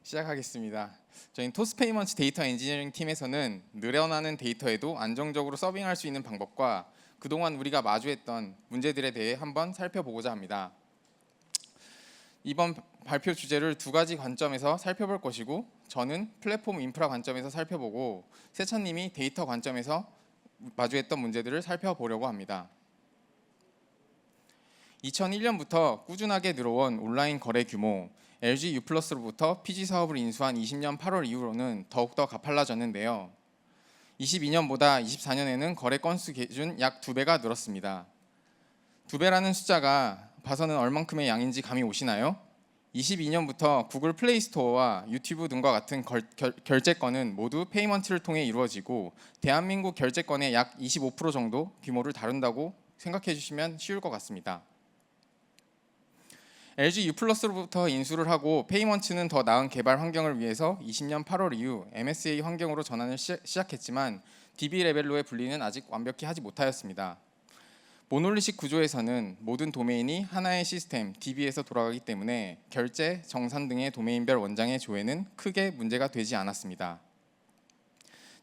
시작하겠습니다. 저희 토스페이먼츠 데이터 엔지니어링 팀에서는 늘어나는 데이터에도 안정적으로 서빙할 수 있는 방법과 그동안 우리가 마주했던 문제들에 대해 한번 살펴보고자 합니다. 이번 발표 주제를 두 가지 관점에서 살펴볼 것이고, 저는 플랫폼 인프라 관점에서 살펴보고 세찬님이 데이터 관점에서 마주했던 문제들을 살펴보려고 합니다. 2001년부터 꾸준하게 늘어온 온라인 거래 규모, LG U+로부터 PG 사업을 인수한 20년 8월 이후로는 더욱더 가팔라졌는데요. 22년보다 24년에는 거래 건수 기준 약 2배가 늘었습니다. 2배라는 숫자가 봐서는 얼만큼의 양인지 감이 오시나요? 22년부터 구글 플레이 스토어와 유튜브 등과 같은 결제권은 모두 페이먼트를 통해 이루어지고, 대한민국 결제권의 약 25% 정도 규모를 다룬다고 생각해 주시면 쉬울 것 같습니다. LG U+로부터 인수를 하고 페이먼트는 더 나은 개발 환경을 위해서 20년 8월 이후 MSA 환경으로 전환을 시작했지만 DB 레벨로의 분리는 아직 완벽히 하지 못하였습니다. 모놀리식 구조에서는 모든 도메인이 하나의 시스템 DB에서 돌아가기 때문에 결제, 정산 등의 도메인별 원장의 조회는 크게 문제가 되지 않았습니다.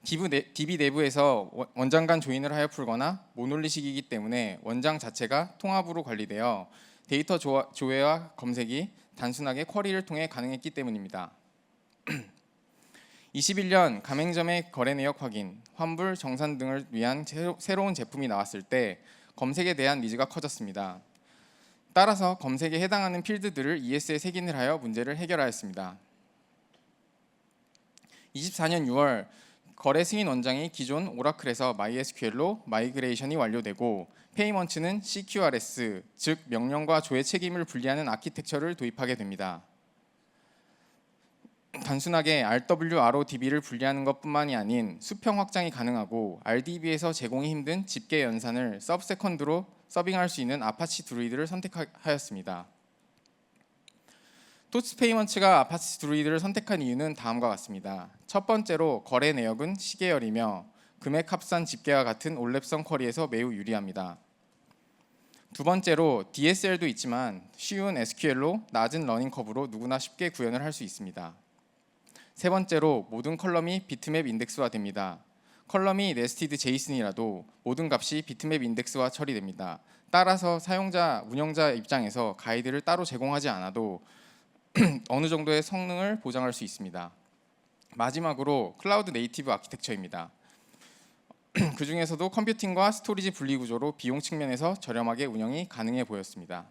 DB 내부에서 원장 간 조인을 하여 풀거나 모놀리식이기 때문에 원장 자체가 통합으로 관리되어 데이터 조회와 검색이 단순하게 쿼리를 통해 가능했기 때문입니다. 21년 가맹점의 거래 내역 확인, 환불, 정산 등을 위한 새로운 제품이 나왔을 때 검색에 대한 니즈가 커졌습니다. 따라서 검색에 해당하는 필드들을 ES에 색인을 하여 문제를 해결하였습니다. 24년 6월 거래 승인 원장이 기존 오라클에서 MySQL로 마이그레이션이 완료되고 페이먼트는 CQRS, 즉 명령과 조회 책임을 분리하는 아키텍처를 도입하게 됩니다. 단순하게 RWRODB를 분리하는 것뿐만이 아닌 수평 확장이 가능하고 RDB에서 제공이 힘든 집계 연산을 서브세컨드로 서빙할 수 있는 아파치 드루이드를 선택하였습니다. 토스페이먼츠가 아파치 드루이드를 선택한 이유는 다음과 같습니다. 첫 번째로 거래 내역은 시계열이며 금액 합산 집계와 같은 올랩성 쿼리에서 매우 유리합니다. 두 번째로 DSL도 있지만 쉬운 SQL로 낮은 러닝 커브로 누구나 쉽게 구현을 할 수 있습니다. 세 번째로 모든 컬럼이 비트맵 인덱스화 됩니다. 컬럼이 네스티드 제이슨이라도 모든 값이 비트맵 인덱스화 처리됩니다. 따라서 사용자, 운영자 입장에서 가이드를 따로 제공하지 않아도 어느 정도의 성능을 보장할 수 있습니다. 마지막으로 클라우드 네이티브 아키텍처입니다. 그 중에서도 컴퓨팅과 스토리지 분리 구조로 비용 측면에서 저렴하게 운영이 가능해 보였습니다.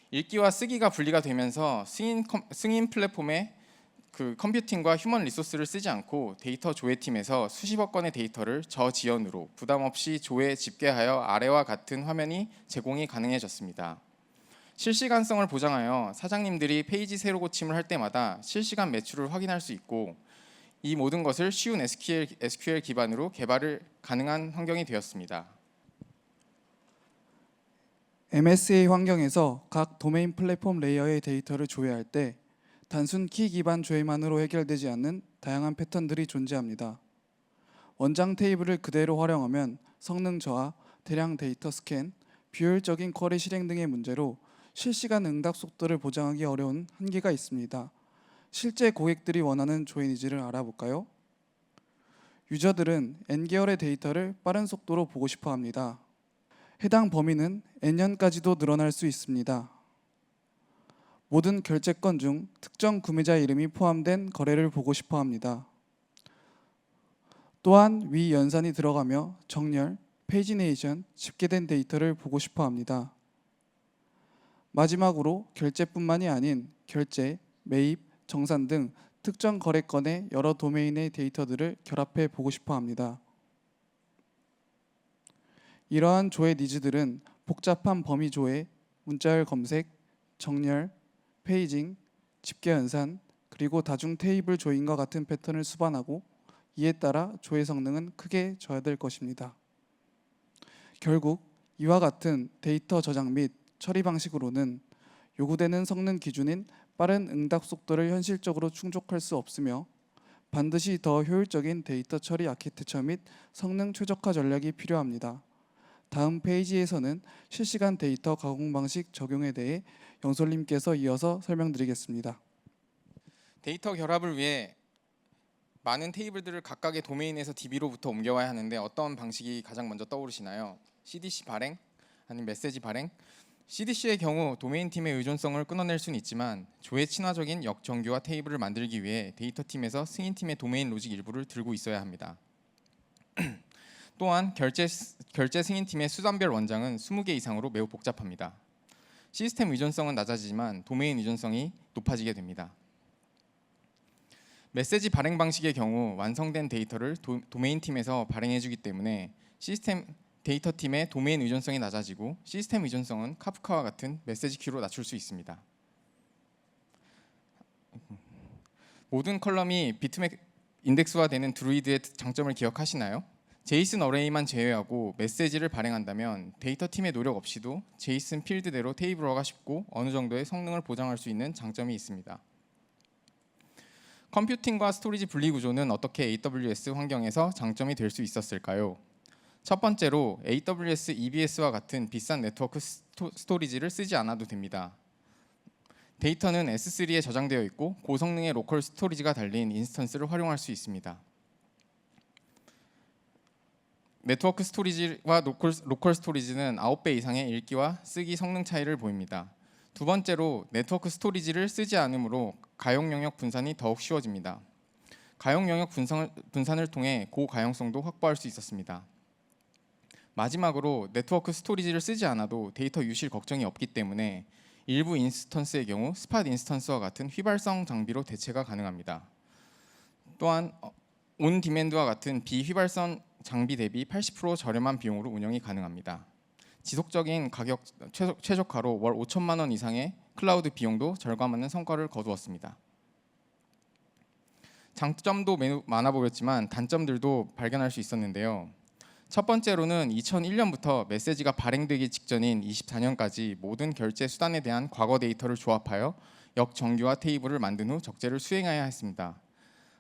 읽기와 쓰기가 분리가 되면서 승인 플랫폼에 컴퓨팅과 휴먼 리소스를 쓰지 않고 데이터 조회팀에서 수십억 건의 데이터를 저지연으로 부담 없이 조회 집계하여 아래와 같은 화면이 제공이 가능해졌습니다. 실시간성을 보장하여 사장님들이 페이지 새로 고침을 할 때마다 실시간 매출을 확인할 수 있고, 이 모든 것을 쉬운 SQL 기반으로 개발을 가능한 환경이 되었습니다. MSA 환경에서 각 도메인 플랫폼 레이어의 데이터를 조회할 때 단순 키 기반 조회만으로 해결되지 않는 다양한 패턴들이 존재합니다. 원장 테이블을 그대로 활용하면 성능 저하, 대량 데이터 스캔, 비효율적인 쿼리 실행 등의 문제로 실시간 응답 속도를 보장하기 어려운 한계가 있습니다. 실제 고객들이 원하는 조회 니즈를 알아볼까요? 유저들은 N계열의 데이터를 빠른 속도로 보고 싶어 합니다. 해당 범위는 N년까지도 늘어날 수 있습니다. 모든 결제건 중 특정 구매자 이름이 포함된 거래를 보고 싶어 합니다. 또한 위 연산이 들어가며 정렬, 페이지네이션, 집계된 데이터를 보고 싶어 합니다. 마지막으로 결제뿐만이 아닌 결제, 매입, 정산 등 특정 거래건의 여러 도메인의 데이터들을 결합해 보고 싶어 합니다. 이러한 조회 니즈들은 복잡한 범위 조회, 문자열 검색, 정렬, 페이징, 집계 연산, 그리고 다중 테이블 조인과 같은 패턴을 수반하고 이에 따라 조회 성능은 크게 저하될 것입니다. 결국 이와 같은 데이터 저장 및 처리 방식으로는 요구되는 성능 기준인 빠른 응답 속도를 현실적으로 충족할 수 없으며 반드시 더 효율적인 데이터 처리 아키텍처 및 성능 최적화 전략이 필요합니다. 다음 페이지에서는 실시간 데이터 가공 방식 적용에 대해 영솔님께서 이어서 설명드리겠습니다. 데이터 결합을 위해 많은 테이블들을 각각의 도메인에서 DB로부터 옮겨와야 하는데 어떤 방식이 가장 먼저 떠오르시나요? CDC 발행? 아니면 메시지 발행? CDC의 경우 도메인 팀의 의존성을 끊어낼 수는 있지만 조회 친화적인 역정교화 테이블을 만들기 위해 데이터 팀에서 승인 팀의 도메인 로직 일부를 들고 있어야 합니다. 또한 결제 승인 팀의 수단별 원장은 20개 이상으로 매우 복잡합니다. 시스템 의존성은 낮아지지만 도메인 의존성이 높아지게 됩니다. 메시지 발행 방식의 경우 완성된 데이터를 도메인 팀에서 발행해주기 때문에 시스템 데이터 팀의 도메인 의존성이 낮아지고 시스템 의존성은 카프카와 같은 메시지 큐로 낮출 수 있습니다. 모든 컬럼이 비트맵 인덱스화되는 드루이드의 장점을 기억하시나요? 제이슨 어레이만 제외하고 메시지를 발행한다면 데이터 팀의 노력 없이도 제이슨 필드대로 테이블화가 쉽고 어느 정도의 성능을 보장할 수 있는 장점이 있습니다. 컴퓨팅과 스토리지 분리 구조는 어떻게 AWS 환경에서 장점이 될 수 있었을까요? 첫 번째로 AWS EBS와 같은 비싼 네트워크 스토리지를 쓰지 않아도 됩니다. 데이터는 S3에 저장되어 있고 고성능의 로컬 스토리지가 달린 인스턴스를 활용할 수 있습니다. 네트워크 스토리지와 로컬 스토리지는 9배 이상의 읽기와 쓰기 성능 차이를 보입니다. 두 번째로 네트워크 스토리지를 쓰지 않으므로 가용 영역 분산이 더욱 쉬워집니다. 가용 영역 분산을 통해 고가용성도 확보할 수 있었습니다. 마지막으로 네트워크 스토리지를 쓰지 않아도 데이터 유실 걱정이 없기 때문에 일부 인스턴스의 경우 스팟 인스턴스와 같은 휘발성 장비로 대체가 가능합니다. 또한 온 디맨드와 같은 비휘발성 장비 대비 80% 저렴한 비용으로 운영이 가능합니다. 지속적인 가격 최저가로 월 5천만 원 이상의 클라우드 비용도 절감하는 성과를 거두었습니다. 장점도 매우 많아 보였지만 단점들도 발견할 수 있었는데요. 첫 번째로는 2001년부터 메시지가 발행되기 직전인 24년까지 모든 결제 수단에 대한 과거 데이터를 조합하여 역정교화 테이블을 만든 후 적재를 수행해야 했습니다.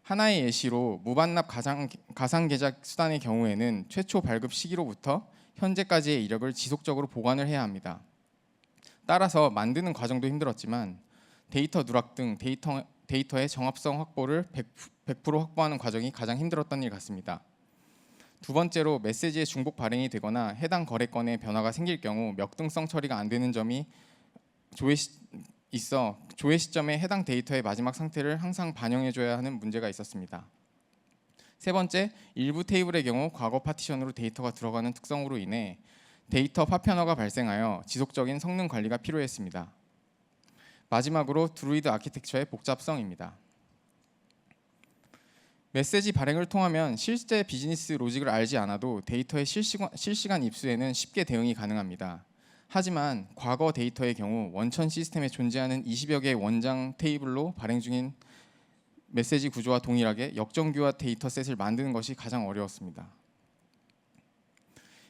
하나의 예시로 무반납 가상 계좌 수단의 경우에는 최초 발급 시기로부터 현재까지의 이력을 지속적으로 보관을 해야 합니다. 따라서 만드는 과정도 힘들었지만 데이터 누락 등 데이터의 정합성 확보를 100% 확보하는 과정이 가장 힘들었던 일 같습니다. 두 번째로 메시지의 중복 발행이 되거나 해당 거래건에 변화가 생길 경우 역등성 처리가 안 되는 점이 조회 시점에 해당 데이터의 마지막 상태를 항상 반영해줘야 하는 문제가 있었습니다. 세 번째, 일부 테이블의 경우 과거 파티션으로 데이터가 들어가는 특성으로 인해 데이터 파편화가 발생하여 지속적인 성능 관리가 필요했습니다. 마지막으로 드루이드 아키텍처의 복잡성입니다. 메시지 발행을 통하면 실제 비즈니스 로직을 알지 않아도 데이터의 실시간 입수에는 쉽게 대응이 가능합니다. 하지만 과거 데이터의 경우 원천 시스템에 존재하는 20여 개의 원장 테이블로 발행 중인 메시지 구조와 동일하게 역정교화 데이터셋을 만드는 것이 가장 어려웠습니다.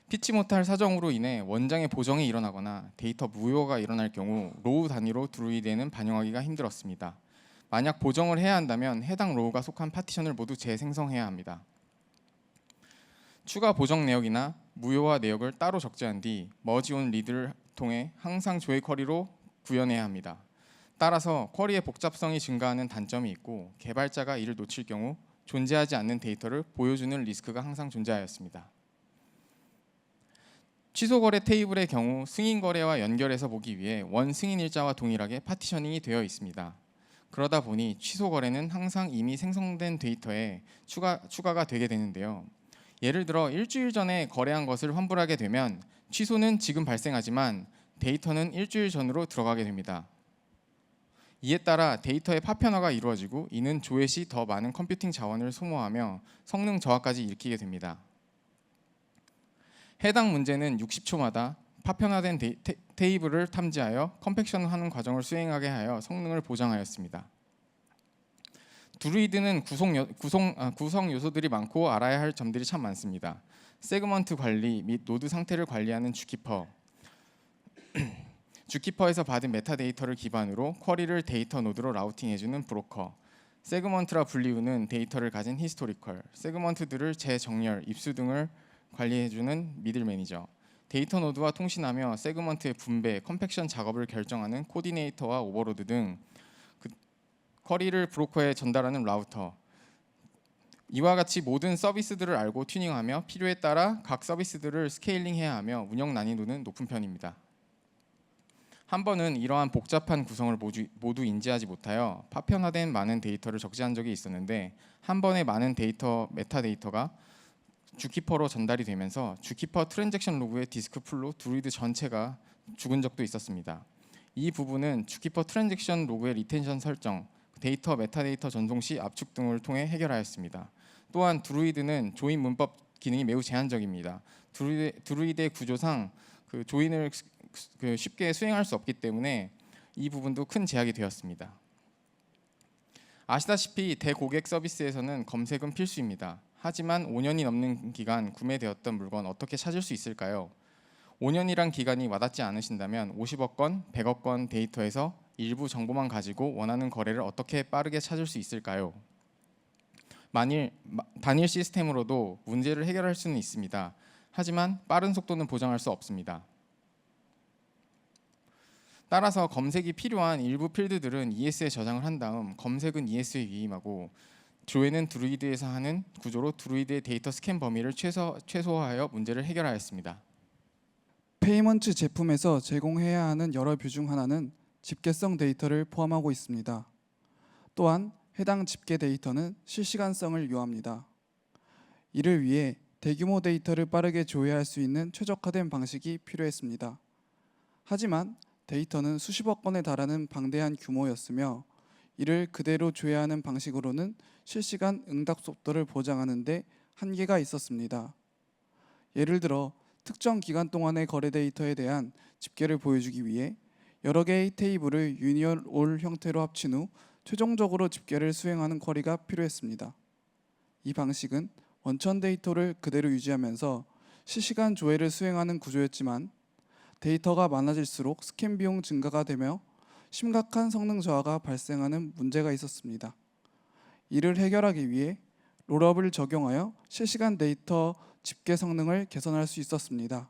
피치 못할 사정으로 인해 원장의 보정이 일어나거나 데이터 무효가 일어날 경우 로우 단위로 드루이드에는 반영하기가 힘들었습니다. 만약 보정을 해야 한다면 해당 로우가 속한 파티션을 모두 재생성해야 합니다. 추가 보정 내역이나 무효화 내역을 따로 적재한 뒤 머지온 리드를 통해 항상 조회 쿼리로 구현해야 합니다. 따라서 쿼리의 복잡성이 증가하는 단점이 있고 개발자가 이를 놓칠 경우 존재하지 않는 데이터를 보여주는 리스크가 항상 존재하였습니다. 취소 거래 테이블의 경우 승인 거래와 연결해서 보기 위해 원 승인 일자와 동일하게 파티셔닝이 되어 있습니다. 그러다 보니 취소 거래는 항상 이미 생성된 데이터에 추가가 되게 되는데요. 예를 들어 일주일 전에 거래한 것을 환불하게 되면 취소는 지금 발생하지만 데이터는 일주일 전으로 들어가게 됩니다. 이에 따라 데이터의 파편화가 이루어지고 이는 조회 시 더 많은 컴퓨팅 자원을 소모하며 성능 저하까지 일으키게 됩니다. 해당 문제는 60초마다 파편화된 테이블을 탐지하여 컴팩션하는 과정을 수행하게 하여 성능을 보장하였습니다. 드루이드는 구성 요소들이 많고 알아야 할 점들이 참 많습니다. 세그먼트 관리 및 노드 상태를 관리하는 주키퍼, 주키퍼에서 받은 메타데이터를 기반으로 쿼리를 데이터 노드로 라우팅해주는 브로커, 세그먼트라 분리우는 데이터를 가진 히스토리컬, 세그먼트들을 재정렬, 입수 등을 관리해주는 미들 매니저, 데이터 노드와 통신하며 세그먼트의 분배, 컴팩션 작업을 결정하는 코디네이터와 오버로드 등 쿼리를 브로커에 전달하는 라우터. 이와 같이 모든 서비스들을 알고 튜닝하며 필요에 따라 각 서비스들을 스케일링해야 하며 운영 난이도는 높은 편입니다. 한 번은 이러한 복잡한 구성을 모두 인지하지 못하여 파편화된 많은 데이터를 적재한 적이 있었는데, 한 번에 많은 메타데이터가 주키퍼로 전달이 되면서 주키퍼 트랜잭션 로그의 디스크 풀로 드루이드 전체가 죽은 적도 있었습니다. 이 부분은 주키퍼 트랜잭션 로그의 리텐션 설정, 메타데이터 전송 시 압축 등을 통해 해결하였습니다. 또한 드루이드는 조인 문법 기능이 매우 제한적입니다. 드루이드의 구조상 조인을 쉽게 수행할 수 없기 때문에 이 부분도 큰 제약이 되었습니다. 아시다시피 대고객 서비스에서는 검색은 필수입니다. 하지만 5년이 넘는 기간 구매되었던 물건 어떻게 찾을 수 있을까요? 5년이란 기간이 와닿지 않으신다면 50억 건, 100억 건 데이터에서 일부 정보만 가지고 원하는 거래를 어떻게 빠르게 찾을 수 있을까요? 만일 단일 시스템으로도 문제를 해결할 수는 있습니다. 하지만 빠른 속도는 보장할 수 없습니다. 따라서 검색이 필요한 일부 필드들은 ES에 저장을 한 다음 검색은 ES에 위임하고, 조회는 드루이드에서 하는 구조로 드루이드의 데이터 스캔 범위를 최소화하여 문제를 해결하였습니다. 페이먼트 제품에서 제공해야 하는 여러 뷰 중 하나는 집계성 데이터를 포함하고 있습니다. 또한 해당 집계 데이터는 실시간성을 요합니다. 이를 위해 대규모 데이터를 빠르게 조회할 수 있는 최적화된 방식이 필요했습니다. 하지만 데이터는 수십억 건에 달하는 방대한 규모였으며, 이를 그대로 조회하는 방식으로는 실시간 응답 속도를 보장하는 데 한계가 있었습니다. 예를 들어 특정 기간 동안의 거래 데이터에 대한 집계를 보여주기 위해 여러 개의 테이블을 유니언 올 형태로 합친 후 최종적으로 집계를 수행하는 쿼리가 필요했습니다. 이 방식은 원천 데이터를 그대로 유지하면서 실시간 조회를 수행하는 구조였지만, 데이터가 많아질수록 스캔 비용 증가가 되며 심각한 성능 저하가 발생하는 문제가 있었습니다. 이를 해결하기 위해 롤업을 적용하여 실시간 데이터 집계 성능을 개선할 수 있었습니다.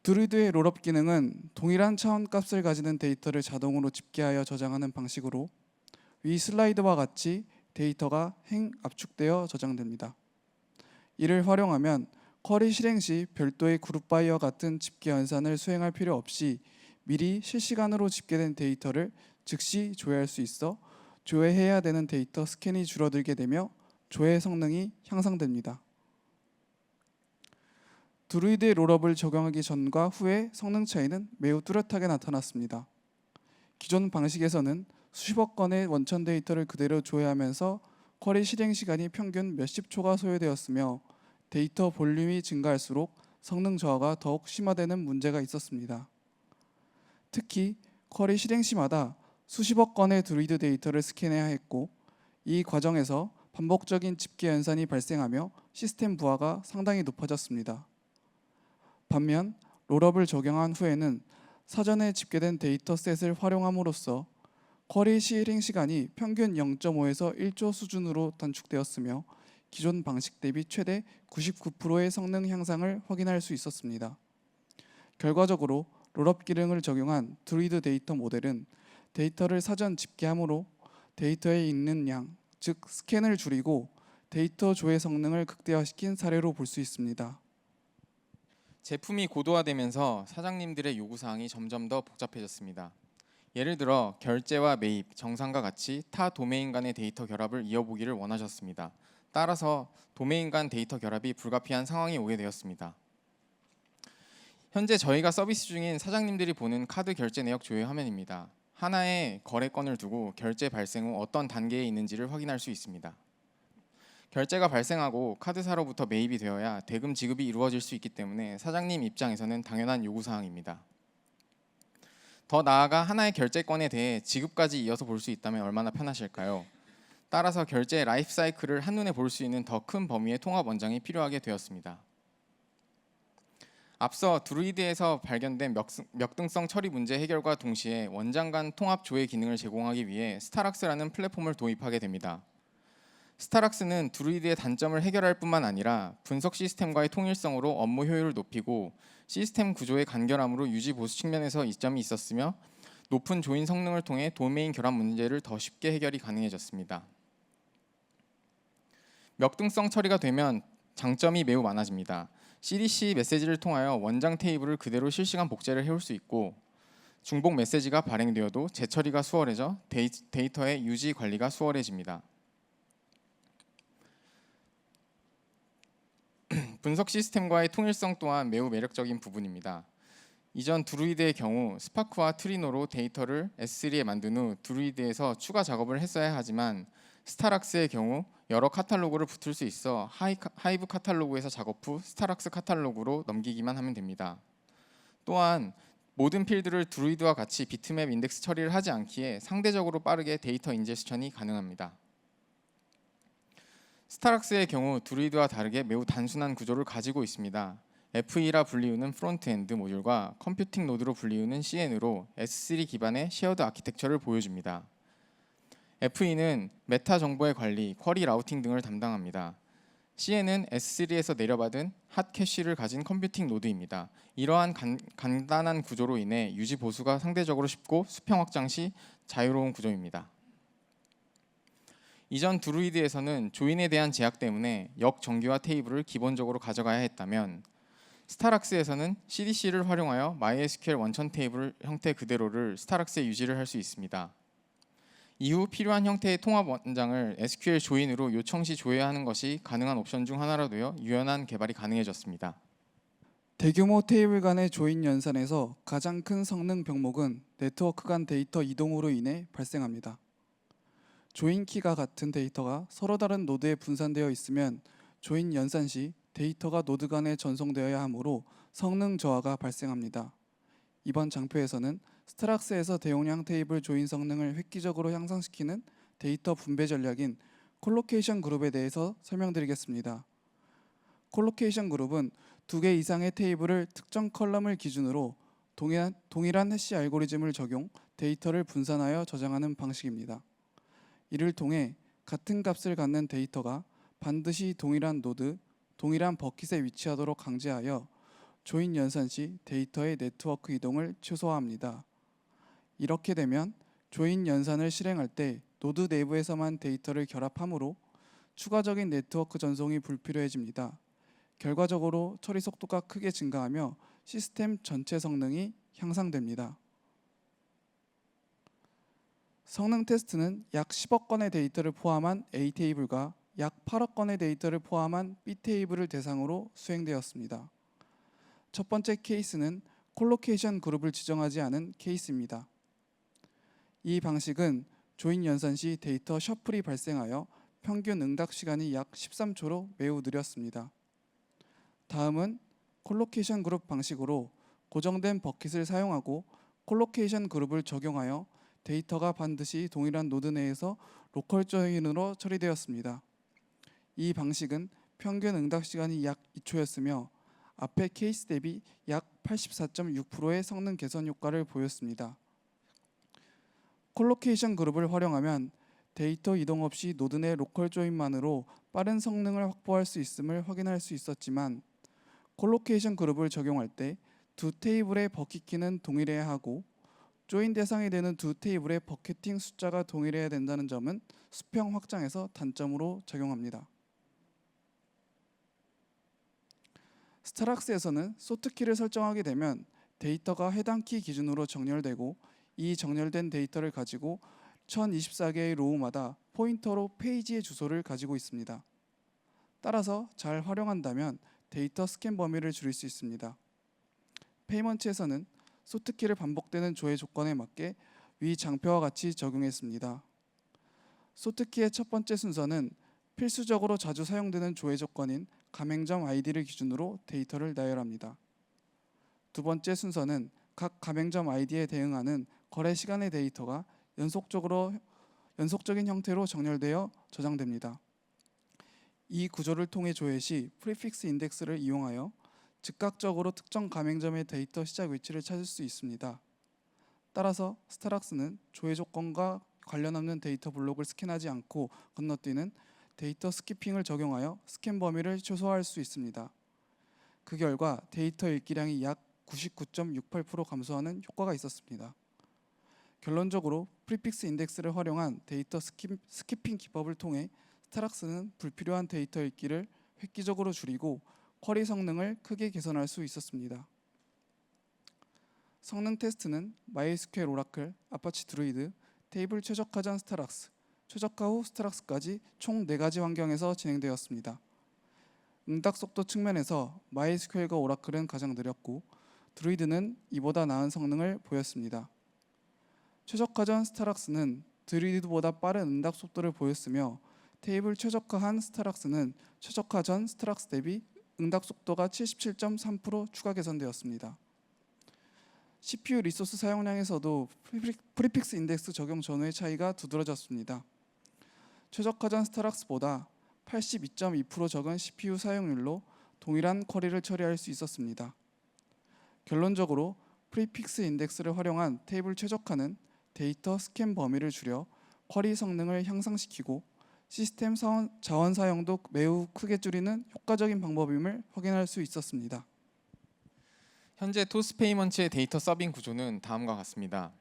드루이드의 롤업 기능은 동일한 차원 값을 가지는 데이터를 자동으로 집계하여 저장하는 방식으로 위 슬라이드와 같이 데이터가 압축되어 저장됩니다. 이를 활용하면 쿼리 실행 시 별도의 그룹 바이와 같은 집계 연산을 수행할 필요 없이 미리 실시간으로 집계된 데이터를 즉시 조회할 수 있어 조회해야 되는 데이터 스캔이 줄어들게 되며 조회 성능이 향상됩니다. 드루이드의 롤업을 적용하기 전과 후의 성능 차이는 매우 뚜렷하게 나타났습니다. 기존 방식에서는 수십억 건의 원천 데이터를 그대로 조회하면서 쿼리 실행 시간이 평균 몇십 초가 소요되었으며, 데이터 볼륨이 증가할수록 성능 저하가 더욱 심화되는 문제가 있었습니다. 특히 쿼리 실행 시마다 수십억 건의 드루이드 데이터를 스캔해야 했고, 이 과정에서 반복적인 집계 연산이 발생하며 시스템 부하가 상당히 높아졌습니다. 반면 롤업을 적용한 후에는 사전에 집계된 데이터셋을 활용함으로써 쿼리 실행 시간이 평균 0.5에서 1초 수준으로 단축되었으며, 기존 방식 대비 최대 99%의 성능 향상을 확인할 수 있었습니다. 결과적으로 롤업 기능을 적용한 드루이드 데이터 모델은 데이터를 사전 집계함으로 데이터에 있는 양, 즉 스캔을 줄이고 데이터 조회 성능을 극대화시킨 사례로 볼 수 있습니다. 제품이 고도화되면서 사장님들의 요구사항이 점점 더 복잡해졌습니다. 예를 들어 결제와 매입, 정산과 같이 타 도메인 간의 데이터 결합을 이어보기를 원하셨습니다. 따라서 도메인 간 데이터 결합이 불가피한 상황이 오게 되었습니다. 현재 저희가 서비스 중인 사장님들이 보는 카드 결제 내역 조회 화면입니다. 하나의 거래건을 두고 결제 발생 후 어떤 단계에 있는지를 확인할 수 있습니다. 결제가 발생하고 카드사로부터 매입이 되어야 대금 지급이 이루어질 수 있기 때문에 사장님 입장에서는 당연한 요구사항입니다. 더 나아가 하나의 결제건에 대해 지급까지 이어서 볼 수 있다면 얼마나 편하실까요? 따라서 결제 라이프 사이클을 한눈에 볼 수 있는 더 큰 범위의 통합 원장이 필요하게 되었습니다. 앞서 드루이드에서 발견된 역등성 처리 문제 해결과 동시에 원장 간 통합 조회 기능을 제공하기 위해 스타락스라는 플랫폼을 도입하게 됩니다. 스타락스는 드루이드의 단점을 해결할 뿐만 아니라 분석 시스템과의 통일성으로 업무 효율을 높이고 시스템 구조의 간결함으로 유지 보수 측면에서 이점이 있었으며, 높은 조인 성능을 통해 도메인 결합 문제를 더 쉽게 해결이 가능해졌습니다. 역등성 처리가 되면 장점이 매우 많아집니다. CDC 메시지를 통하여 원장 테이블을 그대로 실시간 복제를 해올 수 있고, 중복 메시지가 발행되어도 재처리가 수월해져 데이터의 유지 관리가 수월해집니다. 분석 시스템과의 통일성 또한 매우 매력적인 부분입니다. 이전 드루이드의 경우 스파크와 트리노로 데이터를 S3에 만든 후 드루이드에서 추가 작업을 했어야 하지만, 스타락스의 경우 여러 카탈로그를 붙을 수 있어 하이브 카탈로그에서 작업 후 스타락스 카탈로그로 넘기기만 하면 됩니다. 또한 모든 필드를 드루이드와 같이 비트맵 인덱스 처리를 하지 않기에 상대적으로 빠르게 데이터 인제스션이 가능합니다. 스타락스의 경우 드루이드와 다르게 매우 단순한 구조를 가지고 있습니다. FE라 불리우는 프론트엔드 모듈과 컴퓨팅 노드로 불리우는 CN으로 S3 기반의 쉐어드 아키텍처를 보여줍니다. FE는 메타 정보의 관리, 쿼리 라우팅 등을 담당합니다. CN은 S3에서 내려받은 핫 캐시를 가진 컴퓨팅 노드입니다. 이러한 간단한 구조로 인해 유지 보수가 상대적으로 쉽고 수평 확장 시 자유로운 구조입니다. 이전 드루이드에서는 조인에 대한 제약 때문에 역정규화 테이블을 기본적으로 가져가야 했다면, 스타락스에서는 CDC를 활용하여 MySQL 원천 테이블 형태 그대로를 스타락스에 유지를 할 수 있습니다. 이후 필요한 형태의 통합 원장을 SQL 조인으로 요청 시 조회하는 것이 가능한 옵션 중 하나로 되어 유연한 개발이 가능해졌습니다. 대규모 테이블 간의 조인 연산에서 가장 큰 성능 병목은 네트워크 간 데이터 이동으로 인해 발생합니다. 조인 키가 같은 데이터가 서로 다른 노드에 분산되어 있으면 조인 연산 시 데이터가 노드 간에 전송되어야 하므로 성능 저하가 발생합니다. 이번 장표에서는 스타락스에서 대용량 테이블 조인 성능을 획기적으로 향상시키는 데이터 분배 전략인 콜로케이션 그룹에 대해서 설명드리겠습니다. 콜로케이션 그룹은 2개 이상의 테이블을 특정 컬럼을 기준으로 동일한 해시 알고리즘을 적용 데이터를 분산하여 저장하는 방식입니다. 이를 통해 같은 값을 갖는 데이터가 반드시 동일한 노드, 동일한 버킷에 위치하도록 강제하여 조인 연산 시 데이터의 네트워크 이동을 최소화합니다. 이렇게 되면 조인 연산을 실행할 때 노드 내부에서만 데이터를 결합하므로 추가적인 네트워크 전송이 불필요해집니다. 결과적으로 처리 속도가 크게 증가하며 시스템 전체 성능이 향상됩니다. 성능 테스트는 약 10억 건의 데이터를 포함한 A 테이블과 약 8억 건의 데이터를 포함한 B 테이블을 대상으로 수행되었습니다. 첫 번째 케이스는 콜로케이션 그룹을 지정하지 않은 케이스입니다. 이 방식은 조인 연산 시 데이터 셔플이 발생하여 평균 응답 시간이 약 13초로 매우 느렸습니다. 다음은 콜로케이션 그룹 방식으로 고정된 버킷을 사용하고 콜로케이션 그룹을 적용하여 데이터가 반드시 동일한 노드 내에서 로컬 조인으로 처리되었습니다. 이 방식은 평균 응답 시간이 약 2초였으며 앞의 케이스 대비 약 84.6%의 성능 개선 효과를 보였습니다. 콜로케이션 그룹을 활용하면 데이터 이동 없이 노드 내 로컬 조인만으로 빠른 성능을 확보할 수 있음을 확인할 수 있었지만, 콜로케이션 그룹을 적용할 때 두 테이블의 버킷 키는 동일해야 하고 조인 대상이 되는 두 테이블의 버킷팅 숫자가 동일해야 된다는 점은 수평 확장에서 단점으로 작용합니다. 스타락스에서는 소트키를 설정하게 되면 데이터가 해당 키 기준으로 정렬되고, 이 정렬된 데이터를 가지고 1024개의 로우마다 포인터로 페이지의 주소를 가지고 있습니다. 따라서 잘 활용한다면 데이터 스캔 범위를 줄일 수 있습니다. 페이먼트에서는 소트키를 반복되는 조회 조건에 맞게 위 장표와 같이 적용했습니다. 소트키의 첫 번째 순서는 필수적으로 자주 사용되는 조회 조건인 가맹점 아이디를 기준으로 데이터를 나열합니다. 두 번째 순서는 각 가맹점 아이디에 대응하는 거래 시간의 데이터가 연속적인 형태로 정렬되어 저장됩니다. 이 구조를 통해 조회 시 프리픽스 인덱스를 이용하여 즉각적으로 특정 가맹점의 데이터 시작 위치를 찾을 수 있습니다. 따라서 스타락스는 조회 조건과 관련 없는 데이터 블록을 스캔하지 않고 건너뛰는 데이터 스키핑을 적용하여 스캔 범위를 최소화할 수 있습니다. 그 결과 데이터 읽기량이 약 99.68% 감소하는 효과가 있었습니다. 결론적으로 프리픽스 인덱스를 활용한 데이터 스키핑 기법을 통해 스타락스는 불필요한 데이터 읽기를 획기적으로 줄이고 쿼리 성능을 크게 개선할 수 있었습니다. 성능 테스트는 MySQL 오라클, 아파치 드루이드, 테이블 최적화 전 스타락스, 최적화 후 스타락스까지 총 4가지 환경에서 진행되었습니다. 응답 속도 측면에서 MySQL과 오라클은 가장 느렸고 드루이드는 이보다 나은 성능을 보였습니다. 최적화 전 스타락스는 드루이드보다 빠른 응답 속도를 보였으며 테이블 최적화한 스타락스는 최적화 전 스타락스 대비 응답 속도가 77.3% 추가 개선되었습니다. CPU 리소스 사용량에서도 프리픽스 인덱스 적용 전후의 차이가 두드러졌습니다. 최적화 전 스타락스보다 82.2% 적은 CPU 사용률로 동일한 쿼리를 처리할 수 있었습니다. 결론적으로 프리픽스 인덱스를 활용한 테이블 최적화는 데이터 스캔 범위를 줄여 쿼리 성능을 향상시키고 시스템 자원 사용도 매우 크게 줄이는 효과적인 방법임을 확인할 수 있었습니다. 현재 토스페이먼츠의 데이터 서빙 구조는 다음과 같습니다.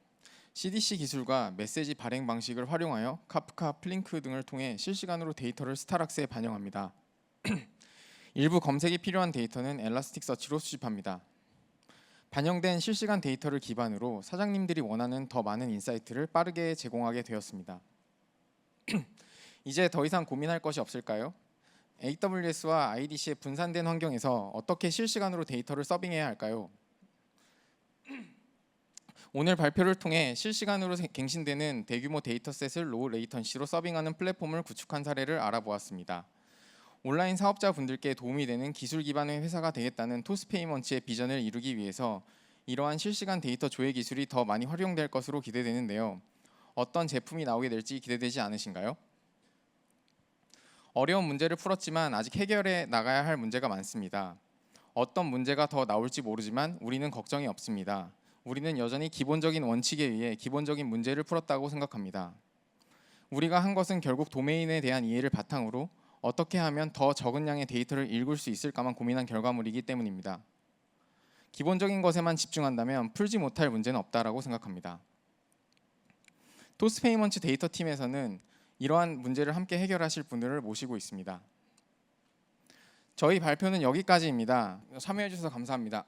CDC 기술과 메시지 발행 방식을 활용하여 카프카, 플링크 등을 통해 실시간으로 데이터를 스타락스에 반영합니다. 일부 검색이 필요한 데이터는 엘라스틱서치로 수집합니다. 반영된 실시간 데이터를 기반으로 사장님들이 원하는 더 많은 인사이트를 빠르게 제공하게 되었습니다. 이제 더 이상 고민할 것이 없을까요? AWS와 IDC의 분산된 환경에서 어떻게 실시간으로 데이터를 서빙해야 할까요? 오늘 발표를 통해 실시간으로 갱신되는 대규모 데이터셋을 로우 레이턴시로 서빙하는 플랫폼을 구축한 사례를 알아보았습니다. 온라인 사업자분들께 도움이 되는 기술 기반의 회사가 되겠다는 토스페이먼츠의 비전을 이루기 위해서 이러한 실시간 데이터 조회 기술이 더 많이 활용될 것으로 기대되는데요. 어떤 제품이 나오게 될지 기대되지 않으신가요? 어려운 문제를 풀었지만 아직 해결해 나가야 할 문제가 많습니다. 어떤 문제가 더 나올지 모르지만 우리는 걱정이 없습니다. 우리는 여전히 기본적인 원칙에 의해 기본적인 문제를 풀었다고 생각합니다. 우리가 한 것은 결국 도메인에 대한 이해를 바탕으로 어떻게 하면 더 적은 양의 데이터를 읽을 수 있을까만 고민한 결과물이기 때문입니다. 기본적인 것에만 집중한다면 풀지 못할 문제는 없다라고 생각합니다. 토스페이먼츠 데이터 팀에서는 이러한 문제를 함께 해결하실 분들을 모시고 있습니다. 저희 발표는 여기까지입니다. 참여해 주셔서 감사합니다.